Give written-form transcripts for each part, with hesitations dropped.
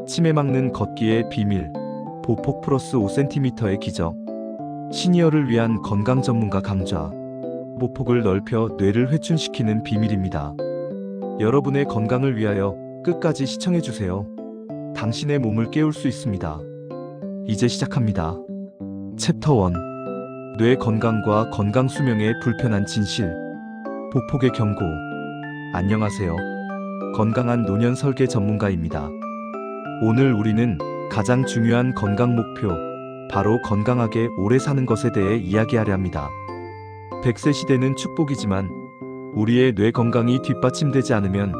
치매 막는 걷기의 비밀, 보폭 플러스 5cm의 기적. 시니어를 위한 건강 전문가 강좌. 보폭을 넓혀 뇌를 회춘시키는 비밀입니다. 여러분의 건강을 위하여 끝까지 시청해주세요. 당신의 몸을 깨울 수 있습니다. 이제 시작합니다. 챕터 1. 뇌 건강과 건강 수명의 불편한 진실. 보폭의 경고. 안녕하세요. 건강한 노년 설계 전문가입니다. 오늘 우리는 가장 중요한 건강 목표, 바로 건강하게 오래 사는 것에 대해 이야기하려 합니다. 100세 시대는 축복이지만 우리의 뇌 건강이 뒷받침되지 않으면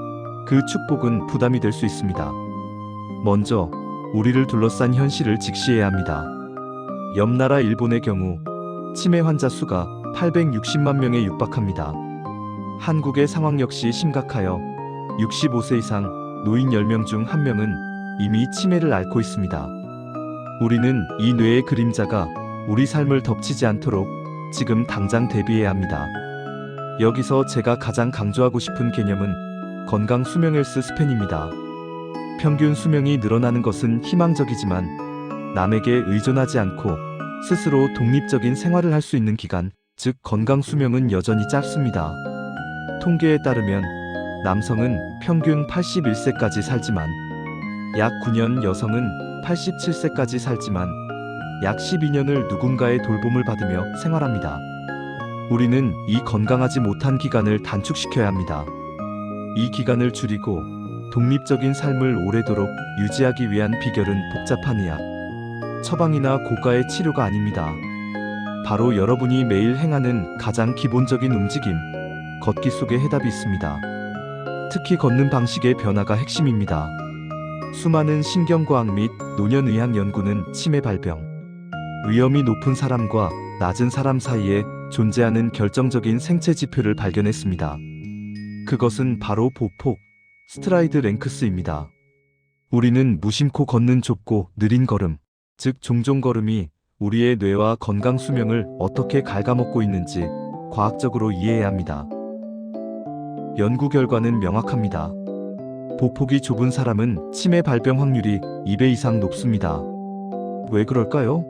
그 축복은 부담이 될 수 있습니다. 먼저 우리를 둘러싼 현실을 직시해야 합니다. 옆 나라 일본의 경우 치매 환자 수가 860만 명에 육박합니다. 한국의 상황 역시 심각하여 65세 이상 노인 10명 중 1명은 이미 치매를 앓고 있습니다. 우리는 이 뇌의 그림자가 우리 삶을 덮치지 않도록 지금 당장 대비해야 합니다. 여기서 제가 가장 강조하고 싶은 개념은 건강 수명 헬스 스팬입니다. 평균 수명이 늘어나는 것은 희망적이지만 남에게 의존하지 않고 스스로 독립적인 생활을 할 수 있는 기간, 즉 건강 수명은 여전히 짧습니다. 통계에 따르면 남성은 평균 81세까지 살지만 약 9년, 여성은 87세까지 살지만 약 12년을 누군가의 돌봄을 받으며 생활합니다. 우리는 이 건강하지 못한 기간을 단축시켜야 합니다. 이 기간을 줄이고 독립적인 삶을 오래도록 유지하기 위한 비결은 복잡한 의학, 처방이나 고가의 치료가 아닙니다. 바로 여러분이 매일 행하는 가장 기본적인 움직임, 걷기 속에 해답이 있습니다. 특히 걷는 방식의 변화가 핵심입니다. 수많은 신경과학 및 노년의학 연구는 치매 발병, 위험이 높은 사람과 낮은 사람 사이에 존재하는 결정적인 생체 지표를 발견했습니다. 그것은 바로 보폭, 스트라이드 랭크스입니다. 우리는 무심코 걷는 좁고 느린 걸음, 즉 종종 걸음이 우리의 뇌와 건강 수명을 어떻게 갉아먹고 있는지 과학적으로 이해해야 합니다. 연구 결과는 명확합니다. 보폭이 좁은 사람은 치매 발병 확률이 2배 이상 높습니다. 왜 그럴까요?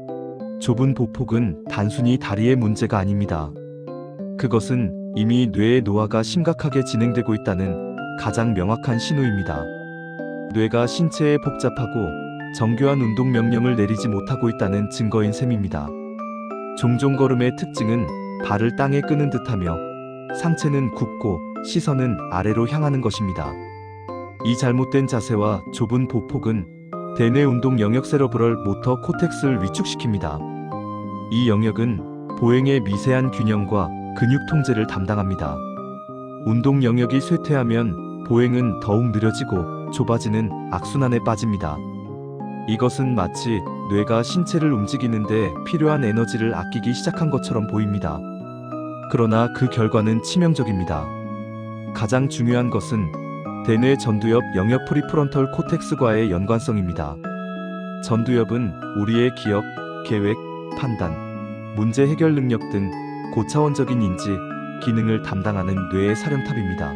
좁은 보폭은 단순히 다리의 문제가 아닙니다. 그것은 이미 뇌의 노화가 심각하게 진행되고 있다는 가장 명확한 신호입니다. 뇌가 신체에 복잡하고 정교한 운동 명령을 내리지 못하고 있다는 증거인 셈입니다. 종종 걸음의 특징은 발을 땅에 끄는 듯하며 상체는 굽고 시선은 아래로 향하는 것입니다. 이 잘못된 자세와 좁은 보폭은 대뇌 운동 영역 세러브럴 모터 코텍스를 위축시킵니다. 이 영역은 보행의 미세한 균형과 근육 통제를 담당합니다. 운동 영역이 쇠퇴하면 보행은 더욱 느려지고 좁아지는 악순환에 빠집니다. 이것은 마치 뇌가 신체를 움직이는데 필요한 에너지를 아끼기 시작한 것처럼 보입니다. 그러나 그 결과는 치명적입니다. 가장 중요한 것은 대뇌 전두엽 영역 프리프론털 코텍스과의 연관성입니다. 전두엽은 우리의 기억, 계획, 판단, 문제 해결 능력 등 고차원적인 인지, 기능을 담당하는 뇌의 사령탑입니다.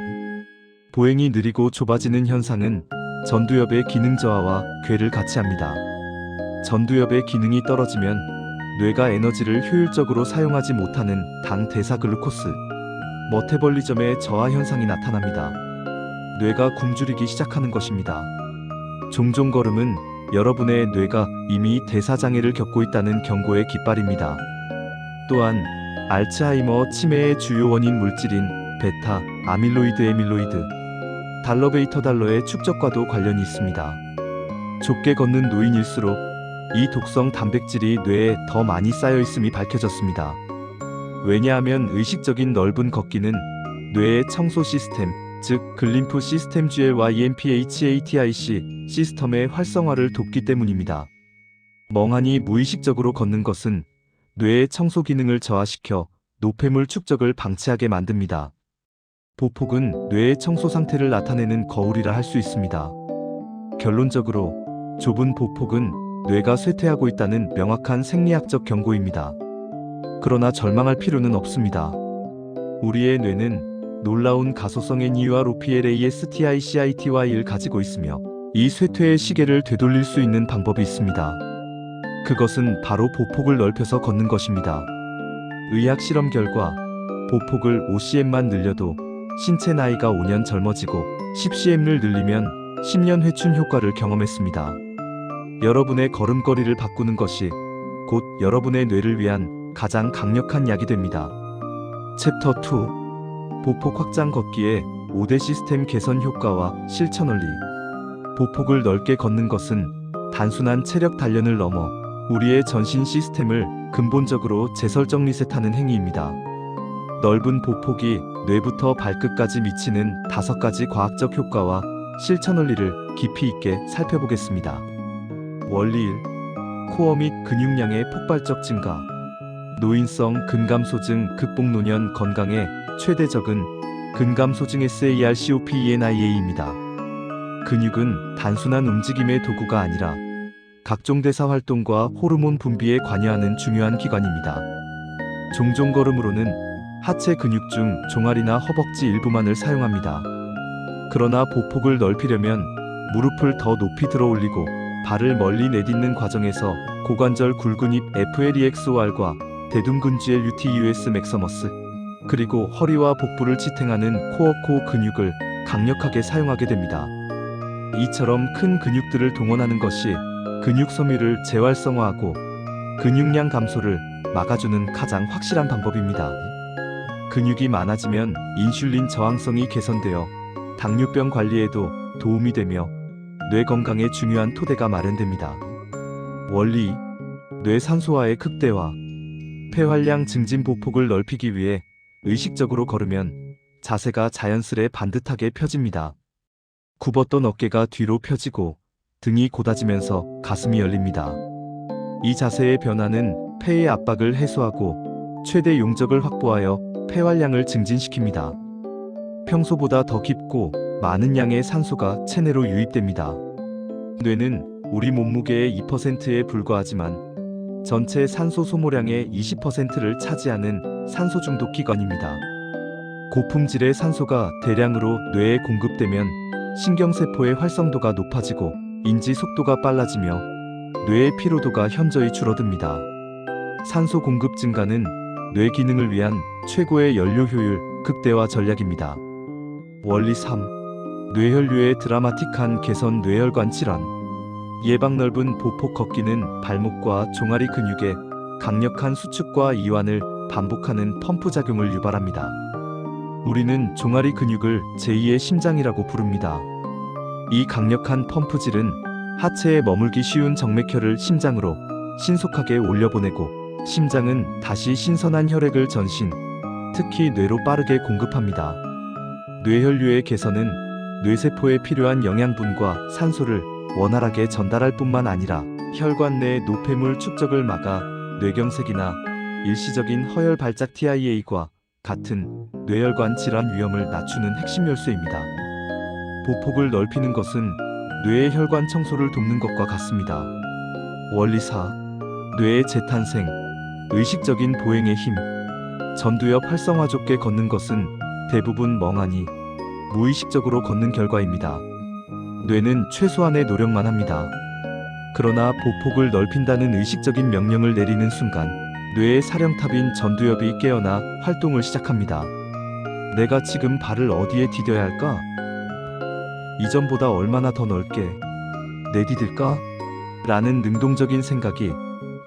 보행이 느리고 좁아지는 현상은 전두엽의 기능 저하와 괴를 같이 합니다. 전두엽의 기능이 떨어지면 뇌가 에너지를 효율적으로 사용하지 못하는 당 대사 글루코스, 머테벌리즘의 저하 현상이 나타납니다. 뇌가 굶주리기 시작하는 것입니다. 종종 걸음은 여러분의 뇌가 이미 대사장애를 겪고 있다는 경고의 깃발입니다. 또한 알츠하이머 치매의 주요 원인 물질인 베타 아밀로이드 달러베이터 달러의 축적과도 관련이 있습니다. 좁게 걷는 노인일수록 이 독성 단백질이 뇌에 더 많이 쌓여 있음이 밝혀졌습니다. 왜냐하면 의식적인 넓은 걷기는 뇌의 청소 시스템, 즉 글림프 시스템 GLYMPHATIC 시스템의 활성화를 돕기 때문입니다. 멍하니 무의식적으로 걷는 것은 뇌의 청소 기능을 저하시켜 노폐물 축적을 방치하게 만듭니다. 보폭은 뇌의 청소 상태를 나타내는 거울이라 할 수 있습니다. 결론적으로 좁은 보폭은 뇌가 쇠퇴하고 있다는 명확한 생리학적 경고입니다. 그러나 절망할 필요는 없습니다. 우리의 뇌는 놀라운 가소성 NUROPLASTICITY를 가지고 있으며 이 쇠퇴의 시계를 되돌릴 수 있는 방법이 있습니다. 그것은 바로 보폭을 넓혀서 걷는 것입니다. 의학 실험 결과 보폭을 5cm만 늘려도 신체 나이가 5년 젊어지고 10cm를 늘리면 10년 회춘 효과를 경험했습니다. 여러분의 걸음걸이를 바꾸는 것이 곧 여러분의 뇌를 위한 가장 강력한 약이 됩니다. 챕터 2. 보폭 확장 걷기의 5대 시스템 개선 효과와 실천 원리. 보폭을 넓게 걷는 것은 단순한 체력 단련을 넘어 우리의 전신 시스템을 근본적으로 재설정 리셋하는 행위입니다. 넓은 보폭이 뇌부터 발끝까지 미치는 5가지 과학적 효과와 실천 원리를 깊이 있게 살펴보겠습니다. 원리 1. 코어 및 근육량의 폭발적 증가. 노인성 근감소증 극복 노년 건강의 최대적은 근감소증 SARCOPENIA입니다. 근육은 단순한 움직임의 도구가 아니라 각종 대사 활동과 호르몬 분비에 관여하는 중요한 기관입니다. 종종 걸음으로는 하체 근육 중 종아리나 허벅지 일부만을 사용합니다. 그러나 보폭을 넓히려면 무릎을 더 높이 들어 올리고 발을 멀리 내딛는 과정에서 고관절 굵은 입 FLEXOR과 대둔근주의 luteus maximus 그리고 허리와 복부를 지탱하는 코어 코 근육을 강력하게 사용하게 됩니다. 이처럼 큰 근육들을 동원하는 것이 근육 섬유를 재활성화하고 근육량 감소를 막아주는 가장 확실한 방법입니다. 근육이 많아지면 인슐린 저항성이 개선되어 당뇨병 관리에도 도움이 되며 뇌 건강에 중요한 토대가 마련됩니다. 원리 2. 뇌 산소화의 극대화. 폐활량 증진 보폭을 넓히기 위해 의식적으로 걸으면 자세가 자연스레 반듯하게 펴집니다. 굽었던 어깨가 뒤로 펴지고 등이 곧아지면서 가슴이 열립니다. 이 자세의 변화는 폐의 압박을 해소하고 최대 용적을 확보하여 폐활량을 증진시킵니다. 평소보다 더 깊고 많은 양의 산소가 체내로 유입됩니다. 뇌는 우리 몸무게의 2%에 불과하지만 전체 산소 소모량의 20%를 차지하는 산소 중독 기관입니다. 고품질의 산소가 대량으로 뇌에 공급되면 신경세포의 활성도가 높아지고 인지 속도가 빨라지며 뇌의 피로도가 현저히 줄어듭니다. 산소 공급 증가는 뇌 기능을 위한 최고의 연료 효율 극대화 전략입니다. 원리 3. 뇌혈류의 드라마틱한 개선. 뇌혈관 질환. 예방 넓은 보폭 걷기는 발목과 종아리 근육의 강력한 수축과 이완을 반복하는 펌프 작용을 유발합니다. 우리는 종아리 근육을 제2의 심장이라고 부릅니다. 이 강력한 펌프질은 하체에 머물기 쉬운 정맥혈을 심장으로 신속하게 올려보내고 심장은 다시 신선한 혈액을 전신, 특히 뇌로 빠르게 공급합니다. 뇌혈류의 개선은 뇌세포에 필요한 영양분과 산소를 원활하게 전달할 뿐만 아니라 혈관 내 노폐물 축적을 막아 뇌경색이나 일시적인 허혈 발작 TIA과 같은 뇌혈관 질환 위험을 낮추는 핵심 열쇠입니다. 보폭을 넓히는 것은 뇌의 혈관 청소를 돕는 것과 같습니다. 원리 4. 뇌의 재탄생. 의식적인 보행의 힘. 전두엽 활성화 좁게 걷는 것은 대부분 멍하니 무의식적으로 걷는 결과입니다. 뇌는 최소한의 노력만 합니다. 그러나 보폭을 넓힌다는 의식적인 명령을 내리는 순간 뇌의 사령탑인 전두엽이 깨어나 활동을 시작합니다. 내가 지금 발을 어디에 디뎌야 할까? 이전보다 얼마나 더 넓게 내디딜까? 라는 능동적인 생각이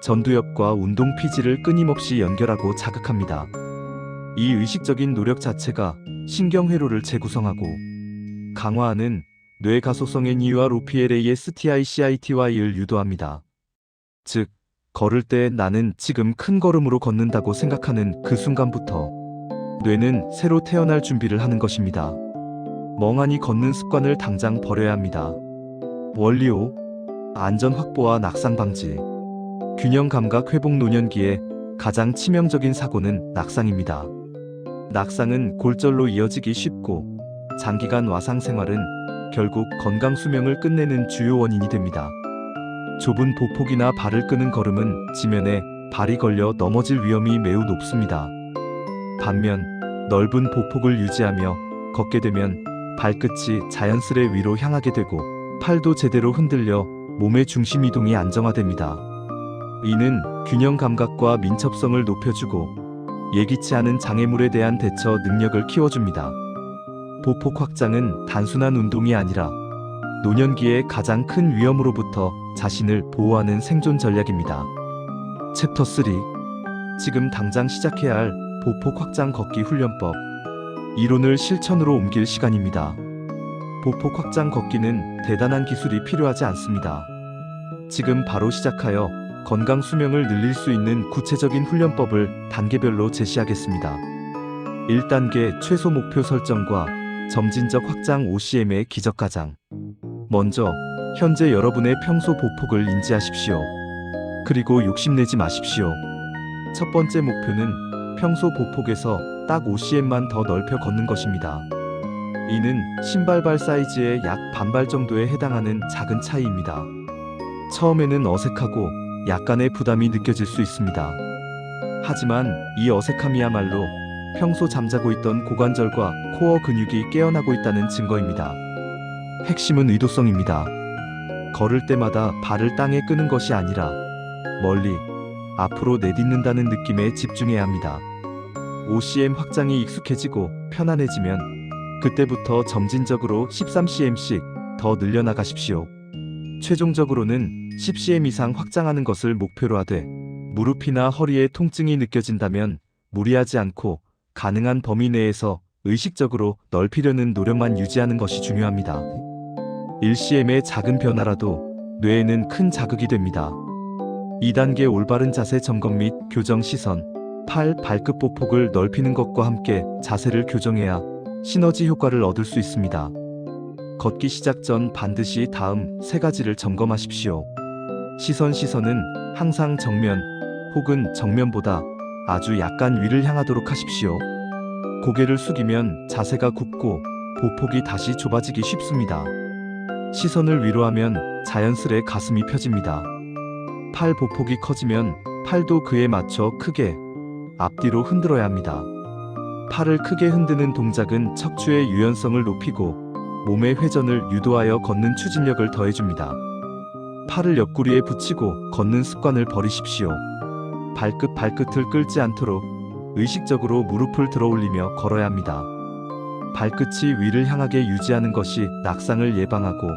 전두엽과 운동 피지를 끊임없이 연결하고 자극합니다. 이 의식적인 노력 자체가 신경회로를 재구성하고 강화하는 뇌 가소성 NEUROPLASTICITY를 유도합니다. 즉, 걸을 때 나는 지금 큰 걸음으로 걷는다고 생각하는 그 순간부터 뇌는 새로 태어날 준비를 하는 것입니다. 멍하니 걷는 습관을 당장 버려야 합니다. 원리 5. 안전 확보와 낙상 방지. 균형 감각 회복 노년기에 가장 치명적인 사고는 낙상입니다. 낙상은 골절로 이어지기 쉽고 장기간 와상 생활은 결국 건강 수명을 끝내는 주요 원인이 됩니다. 좁은 보폭이나 발을 끄는 걸음은 지면에 발이 걸려 넘어질 위험이 매우 높습니다. 반면 넓은 보폭을 유지하며 걷게 되면 발끝이 자연스레 위로 향하게 되고 팔도 제대로 흔들려 몸의 중심 이동이 안정화됩니다. 이는 균형 감각과 민첩성을 높여주고 예기치 않은 장애물에 대한 대처 능력을 키워줍니다. 보폭 확장은 단순한 운동이 아니라 노년기의 가장 큰 위험으로부터 자신을 보호하는 생존 전략입니다. 챕터 3. 지금 당장 시작해야 할 보폭 확장 걷기 훈련법. 이론을 실천으로 옮길 시간입니다. 보폭 확장 걷기는 대단한 기술이 필요하지 않습니다. 지금 바로 시작하여 건강 수명을 늘릴 수 있는 구체적인 훈련법을 단계별로 제시하겠습니다. 1단계 최소 목표 설정과 점진적 확장 OCM의 기적 가장. 먼저 현재 여러분의 평소 보폭을 인지하십시오. 그리고 욕심내지 마십시오. 첫 번째 목표는 평소 보폭에서 딱 5cm만 더 넓혀 걷는 것입니다. 이는 신발발 사이즈의 약 반발 정도에 해당하는 작은 차이입니다. 처음에는 어색하고 약간의 부담이 느껴질 수 있습니다. 하지만 이 어색함이야말로 평소 잠자고 있던 고관절과 코어 근육이 깨어나고 있다는 증거입니다. 핵심은 의도성입니다. 걸을 때마다 발을 땅에 끄는 것이 아니라 멀리 앞으로 내딛는다는 느낌에 집중해야 합니다. OCM 확장이 익숙해지고 편안해지면 그때부터 점진적으로 13cm씩 더 늘려나가십시오. 최종적으로는 10cm 이상 확장하는 것을 목표로 하되 무릎이나 허리에 통증이 느껴진다면 무리하지 않고 가능한 범위 내에서 의식적으로 넓히려는 노력만 유지하는 것이 중요합니다. 1cm의 작은 변화라도 뇌에는 큰 자극이 됩니다. 2단계 올바른 자세 점검 및 교정 시선. 팔, 발끝 보폭을 넓히는 것과 함께 자세를 교정해야 시너지 효과를 얻을 수 있습니다. 걷기 시작 전 반드시 다음 세 가지를 점검하십시오. 시선은 항상 정면 혹은 정면보다 아주 약간 위를 향하도록 하십시오. 고개를 숙이면 자세가 굽고 보폭이 다시 좁아지기 쉽습니다. 시선을 위로 하면 자연스레 가슴이 펴집니다. 팔 보폭이 커지면 팔도 그에 맞춰 크게 앞뒤로 흔들어야 합니다. 팔을 크게 흔드는 동작은 척추의 유연성을 높이고 몸의 회전을 유도하여 걷는 추진력을 더해줍니다. 팔을 옆구리에 붙이고 걷는 습관을 버리십시오. 발끝을 끌지 않도록 의식적으로 무릎을 들어 올리며 걸어야 합니다. 발끝이 위를 향하게 유지하는 것이 낙상을 예방하고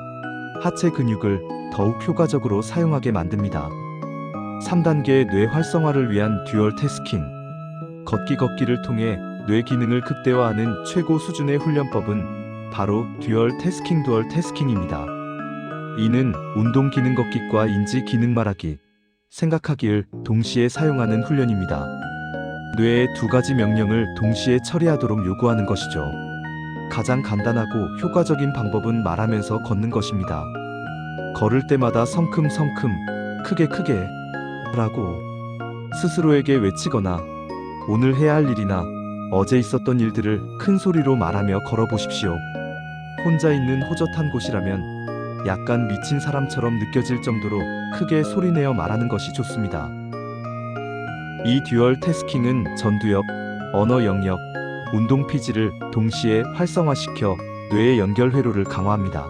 하체 근육을 더욱 효과적으로 사용하게 만듭니다. 3단계 뇌 활성화를 위한 듀얼 태스킹. 걷기를 통해 뇌 기능을 극대화하는 최고 수준의 훈련법은 바로 듀얼 태스킹입니다. 이는 운동 기능 걷기과 인지 기능 말하기, 생각하기를 동시에 사용하는 훈련입니다. 뇌의 두 가지 명령을 동시에 처리하도록 요구하는 것이죠. 가장 간단하고 효과적인 방법은 말하면서 걷는 것입니다. 걸을 때마다 성큼성큼 크게 라고 스스로에게 외치거나 오늘 해야 할 일이나 어제 있었던 일들을 큰 소리로 말하며 걸어보십시오. 혼자 있는 호젓한 곳이라면 약간 미친 사람처럼 느껴질 정도로 크게 소리내어 말하는 것이 좋습니다. 이 듀얼 태스킹은 전두엽, 언어 영역, 운동 피지를 동시에 활성화시켜 뇌의 연결 회로를 강화합니다.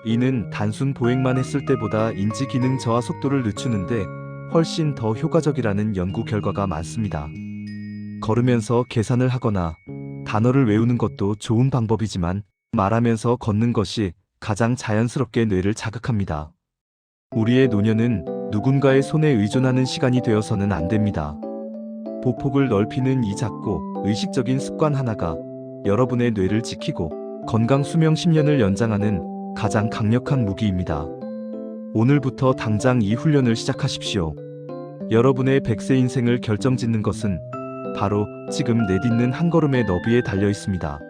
이는 단순 보행만 했을 때보다 인지 기능 저하 속도를 늦추는데 훨씬 더 효과적이라는 연구 결과가 많습니다. 걸으면서 계산을 하거나 단어를 외우는 것도 좋은 방법이지만 말하면서 걷는 것이 가장 자연스럽게 뇌를 자극합니다. 우리의 노년은 누군가의 손에 의존하는 시간이 되어서는 안 됩니다. 보폭을 넓히는 이 작고 의식적인 습관 하나가 여러분의 뇌를 지키고 건강 수명 10년을 연장하는 가장 강력한 무기입니다. 오늘부터 당장 이 훈련을 시작하십시오. 여러분의 100세 인생을 결정짓는 것은 바로 지금 내딛는 한 걸음의 너비에 달려 있습니다.